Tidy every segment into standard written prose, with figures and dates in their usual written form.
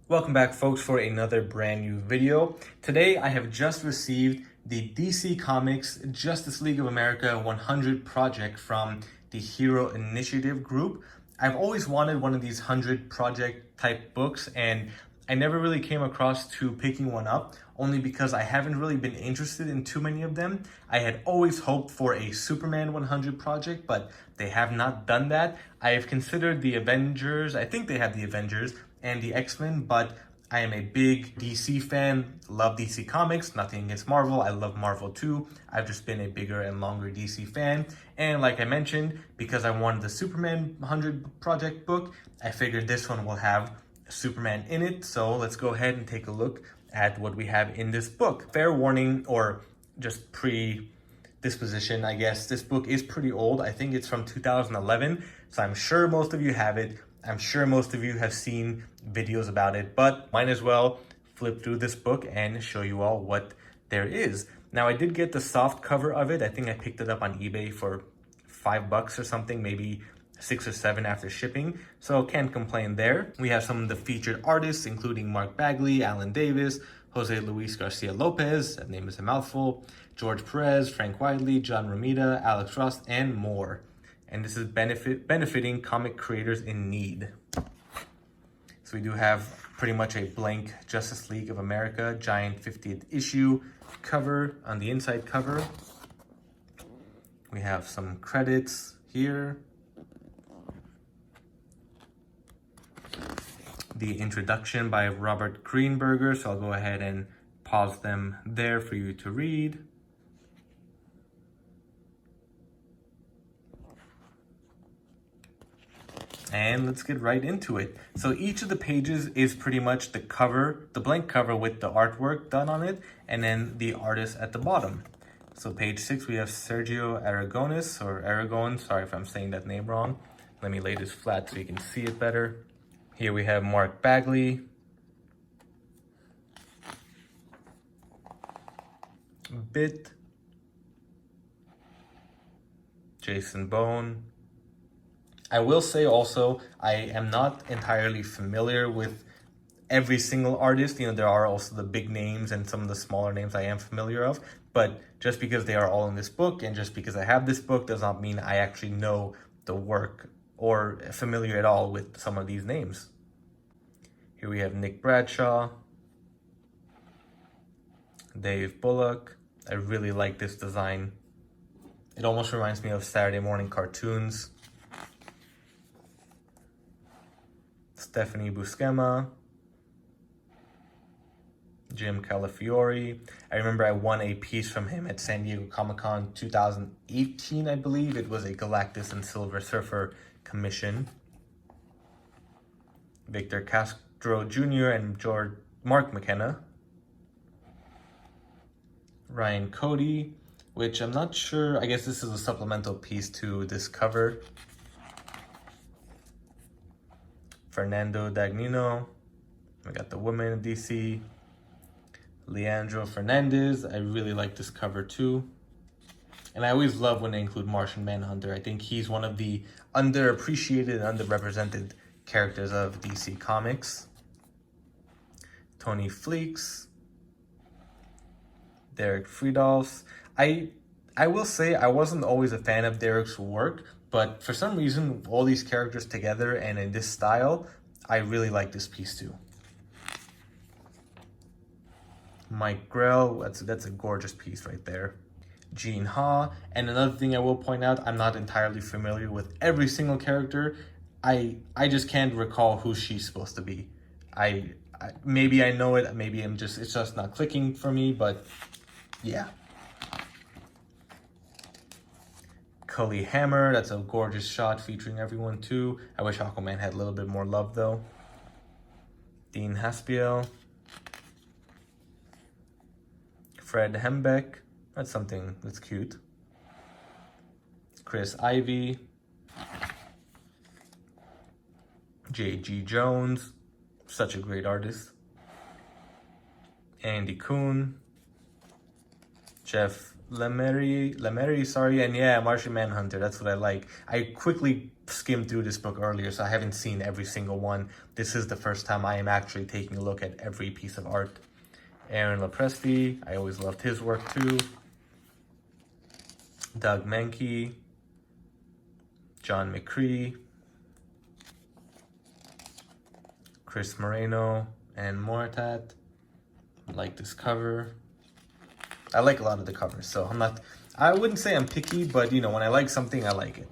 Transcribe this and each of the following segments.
Welcome back, folks, for another brand new video. Today I have just received the DC Comics Justice League of America 100 project from the Hero Initiative group. I've always wanted one of these 100 project type books, and I never really came across to picking one up, only because I haven't really been interested in too many of them. I had always hoped for a Superman 100 project, but they have not done that. I have considered the Avengers, I think they have the Avengers, and the X-Men, but I am a big DC fan, love DC Comics, nothing against Marvel, I love Marvel too. I've just been a bigger and longer DC fan. And like I mentioned, because I wanted the Superman 100 project book, I figured this one will have Superman in it. So let's go ahead and take a look at what we have in this book. Fair warning, or just predisposition, I guess, this book is pretty old. I think it's from 2011, so I'm sure most of you have it. I'm sure most of you have seen videos about it, but might as well flip through this book and show you all what there is. Now, I did get the soft cover of it. I think I picked it up on eBay for $5 or something, maybe 6 or 7 after shipping, so can't complain there. We have some of the featured artists, including Mark Bagley, Alan Davis, Jose Luis Garcia Lopez, that name is a mouthful, George Perez, Frank Whiteley, John Romita, Alex Ross, and more. And this is benefiting comic creators in need. So we do have pretty much a blank Justice League of America giant 50th issue cover. On the inside cover, we have some credits here. The introduction by Robert Greenberger, so I'll go ahead and pause them there for you to read. And let's get right into it. So each of the pages is pretty much the cover, the blank cover with the artwork done on it, and then the artist at the bottom. So page 6, we have Sergio Aragonis, or Aragon, sorry if I'm saying that name wrong. Let me lay this flat so you can see it better. Here we have Mark Bagley, Bit, Jason Bone. I will say also, I am not entirely familiar with every single artist. You know, there are also the big names and some of the smaller names I am familiar of, but just because they are all in this book and just because I have this book does not mean I actually know the work or familiar at all with some of these names. Here we have Nick Bradshaw, Dave Bullock. I really like this design. It almost reminds me of Saturday morning cartoons. Stephanie Buscema, Jim Calafiore. I remember I won a piece from him at San Diego Comic-Con 2018, I believe. It was a Galactus and Silver Surfer commission. Victor Castro Jr. and Mark McKenna. Ryan Cody, which I'm not sure, I guess this is a supplemental piece to this cover. Fernando Dagnino, we got the Woman of DC. Leandro Fernandez, I really like this cover too. And I always love when they include Martian Manhunter. I think he's one of the underappreciated and underrepresented characters of DC Comics. Tony Fleeks, Derek Friedolfs. I will say I wasn't always a fan of Derek's work, but for some reason, all these characters together and in this style, I really like this piece too. Mike Grell, that's a gorgeous piece right there. Jean Ha, and another thing I will point out, I'm not entirely familiar with every single character. I just can't recall who she's supposed to be. Maybe I know it, maybe it's just not clicking for me, but yeah. Cully Hammer, that's a gorgeous shot featuring everyone too. I wish Aquaman had a little bit more love though. Dean Haspiel. Fred Hembeck, that's something that's cute. Chris Ivy. J.G. Jones, such a great artist. Andy Kuhn. Jeff Lemire, sorry, and yeah, Martian Manhunter, that's what I like. I quickly skimmed through this book earlier, so I haven't seen every single one. This is the first time I am actually taking a look at every piece of art. Aaron Lopresti, I always loved his work too. Doug Mankey, John McCree, Chris Moreno, and Moratat. I like this cover. I like a lot of the covers, so I wouldn't say I'm picky, but you know, when I like something, I like it.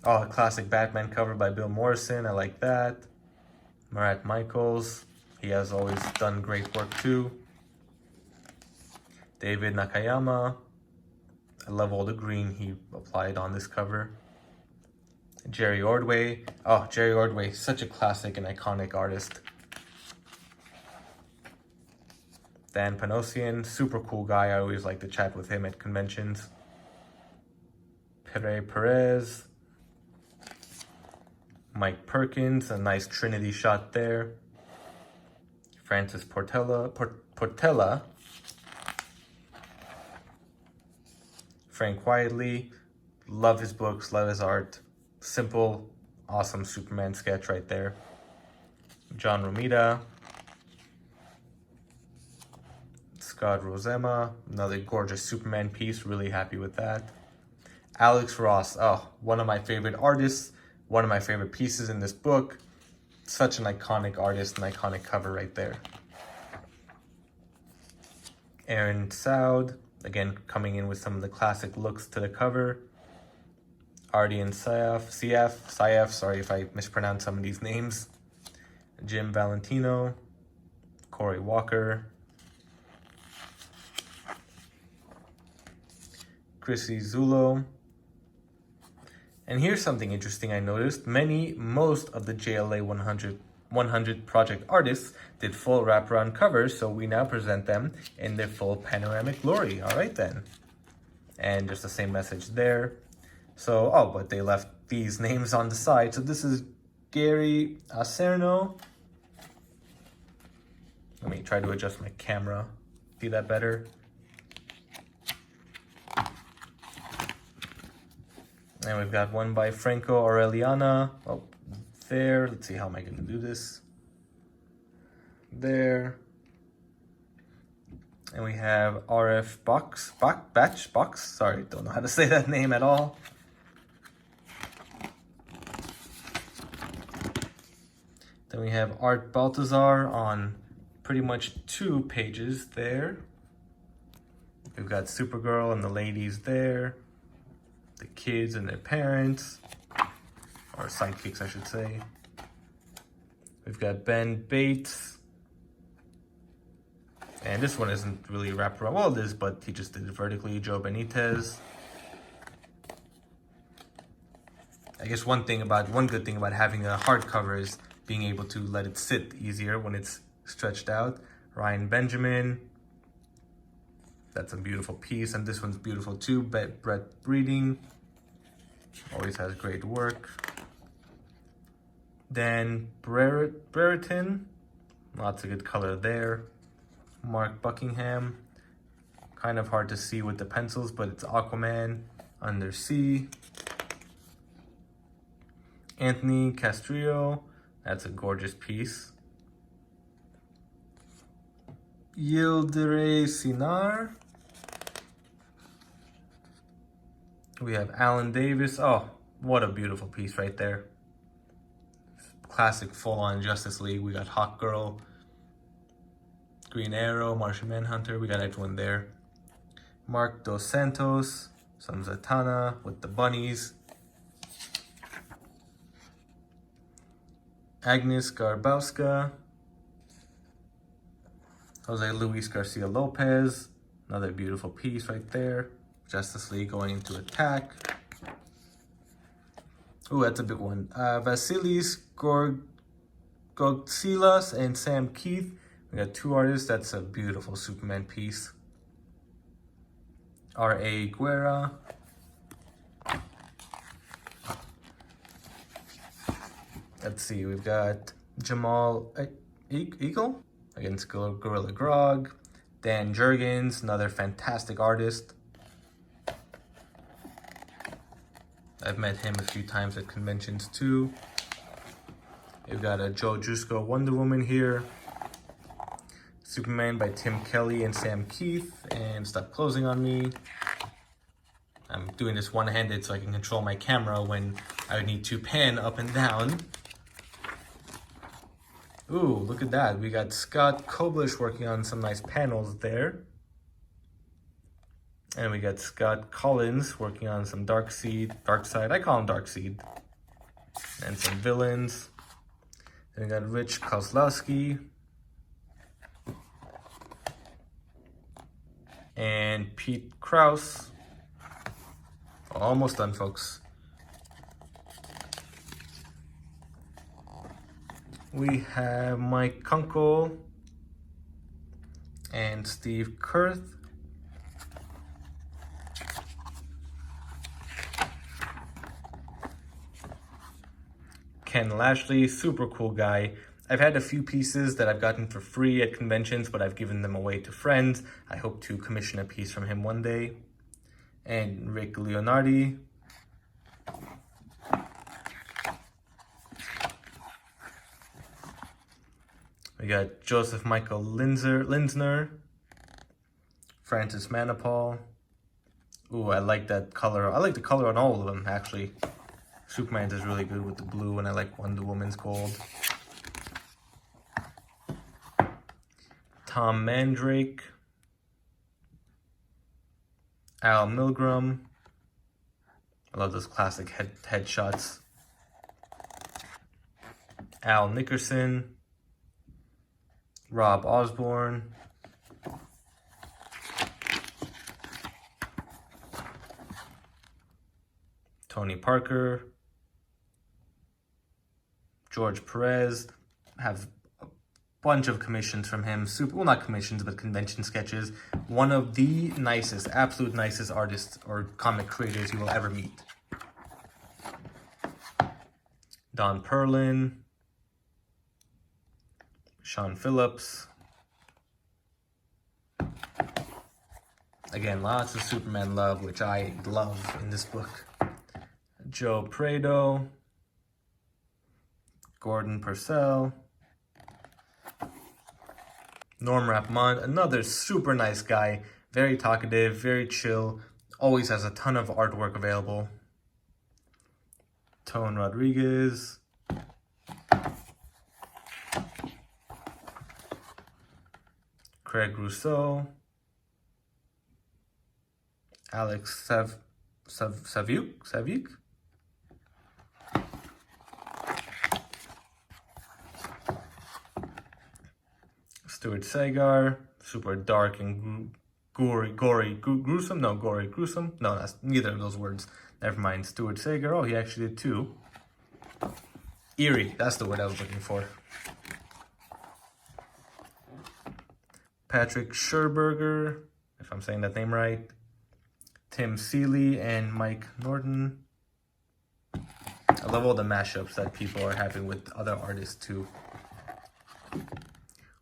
Oh, a classic Batman cover by Bill Morrison, I like that. Marat Michaels, he has always done great work too. David Nakayama, I love all the green he applied on this cover. Jerry Ordway, oh, Jerry Ordway, such a classic and iconic artist. Dan Panosian, super cool guy. I always like to chat with him at conventions. Pere Perez. Mike Perkins, a nice Trinity shot there. Francis Portela. Frank Quietly. Love his books, love his art. Simple, awesome Superman sketch right there. John Romita. Scott Rosema, another gorgeous Superman piece, really happy with that. Alex Ross, oh, one of my favorite artists, one of my favorite pieces in this book. Such an iconic artist, an iconic cover right there. Aaron Soud, again, coming in with some of the classic looks to the cover. Ardian Syaf, sorry if I mispronounce some of these names. Jim Valentino, Corey Walker, Chrissy Zulo. And here's something interesting I noticed. Most of the JLA 100 project artists did full wraparound covers, so we now present them in their full panoramic glory. All right then. And just the same message there. So, oh, but they left these names on the side. So this is Gary Acerno. Let me try to adjust my camera. See that better? And we've got one by Franco Aureliana. Oh, there. Let's see, how am I going to do this? There. And we have RF Box. Sorry, don't know how to say that name at all. Then we have Art Baltazar on pretty much 2 pages there. We've got Supergirl and the ladies there. The kids and their parents, or sidekicks, I should say. We've got Ben Bates. And this one isn't really wrapped around. Well, it is, but he just did it vertically. Joe Benitez. I guess one good thing about having a hardcover is being able to let it sit easier when it's stretched out. Ryan Benjamin. That's a beautiful piece, and this one's beautiful too. Brett Breeding, always has great work. Dan Brereton, lots of good color there. Mark Buckingham, kind of hard to see with the pencils, but it's Aquaman, Undersea. Anthony Castrillo, that's a gorgeous piece. Yildiray Sinar. We have Alan Davis. Oh, what a beautiful piece right there. Classic full-on Justice League. We got Hawkgirl, Green Arrow, Martian Manhunter. We got everyone there. Mark Dos Santos, some Zatanna with the bunnies. Agnes Garbowska. Jose Luis Garcia Lopez. Another beautiful piece right there. Justice League going into attack. Ooh, that's a big one. Vasilis Gogtsilas and Sam Keith. We got 2 artists. That's a beautiful Superman piece. R.A. Guerra. Let's see, we've got Jamal Eagle against Gorilla Grog. Dan Jurgens, another fantastic artist. I've met him a few times at conventions too. We've got a Joe Jusko Wonder Woman here. Superman by Tim Kelly and Sam Keith. And Stop Closing on Me. I'm doing this one-handed so I can control my camera when I would need to pan up and down. Ooh, look at that. We got Scott Koblish working on some nice panels there. And we got Scott Collins working on some Darkseid, I call him Darkseid. And some villains. Then we got Rich Kozlowski. And Pete Krause. Almost done, folks. We have Mike Kunkel and Steve Kurth. Ken Lashley, super cool guy. I've had a few pieces that I've gotten for free at conventions, but I've given them away to friends. I hope to commission a piece from him one day. And Rick Leonardi. We got Joseph Michael Linsner, Francis Manapul. Ooh, I like that color. I like the color on all of them, actually. Superman's is really good with the blue, and I like Wonder Woman's gold. Tom Mandrake. Al Milgrom. I love those classic headshots. Al Nickerson. Rob Osborne. Tony Parker. George Perez. Have a bunch of commissions from him. Well, not commissions, but convention sketches. One of the nicest, absolute nicest artists or comic creators you will ever meet. Don Perlin. Sean Phillips. Again, lots of Superman love, which I love in this book. Joe Prado. Gordon Purcell. Norm Rapmond, another super nice guy. Very talkative, very chill. Always has a ton of artwork available. Tone Rodriguez. Craig Rousseau. Alex Saviuk? Stuart Sagar, super dark and gruesome? No, gory, gruesome? No, that's neither of those words. Never mind, Stuart Sagar. Oh, he actually did two. Eerie, that's the word I was looking for. Patrick Scherberger, if I'm saying that name right. Tim Seeley and Mike Norton. I love all the mashups that people are having with other artists too.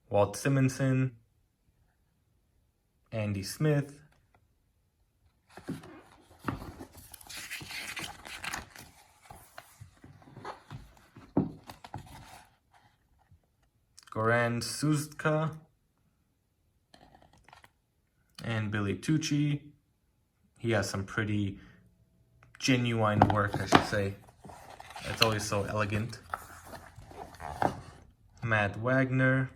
Walt Simonson. Andy Smith. Goran Suzka. And Billy Tucci. He has some pretty genuine work, I should say. It's always so elegant. Matt Wagner.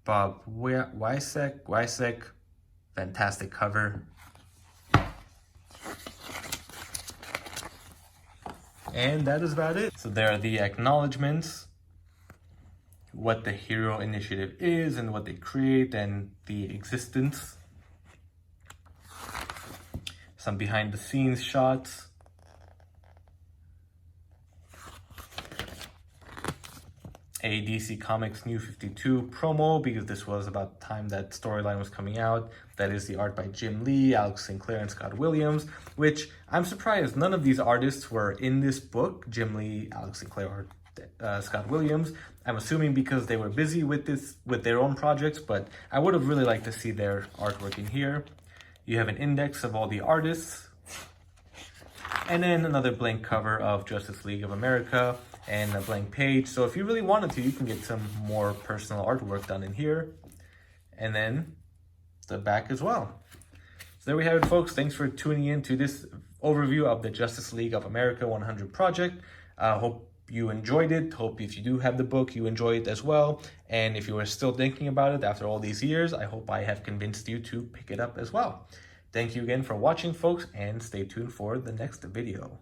Bob Wysek. Fantastic cover. And that is about it. So there are the acknowledgements. What the Hero Initiative is and what they create and the existence. Some behind the scenes shots. A DC Comics New 52 promo, because this was about the time that storyline was coming out. That is the art by Jim Lee, Alex Sinclair, and Scott Williams, which I'm surprised none of these artists were in this book. Jim Lee, Alex Sinclair, or Scott Williams. I'm assuming because they were busy with their own projects, but I would have really liked to see their artwork in here. You have an index of all the artists. And then another blank cover of Justice League of America and a blank page. So if you really wanted to, you can get some more personal artwork done in here. And then the back as well. So there we have it, folks. Thanks for tuning in to this overview of the Justice League of America 100 project. Hope you enjoyed it. Hope if you do have the book, you enjoy it as well. And if you are still thinking about it after all these years, I hope I have convinced you to pick it up as well. Thank you again for watching, folks, and stay tuned for the next video.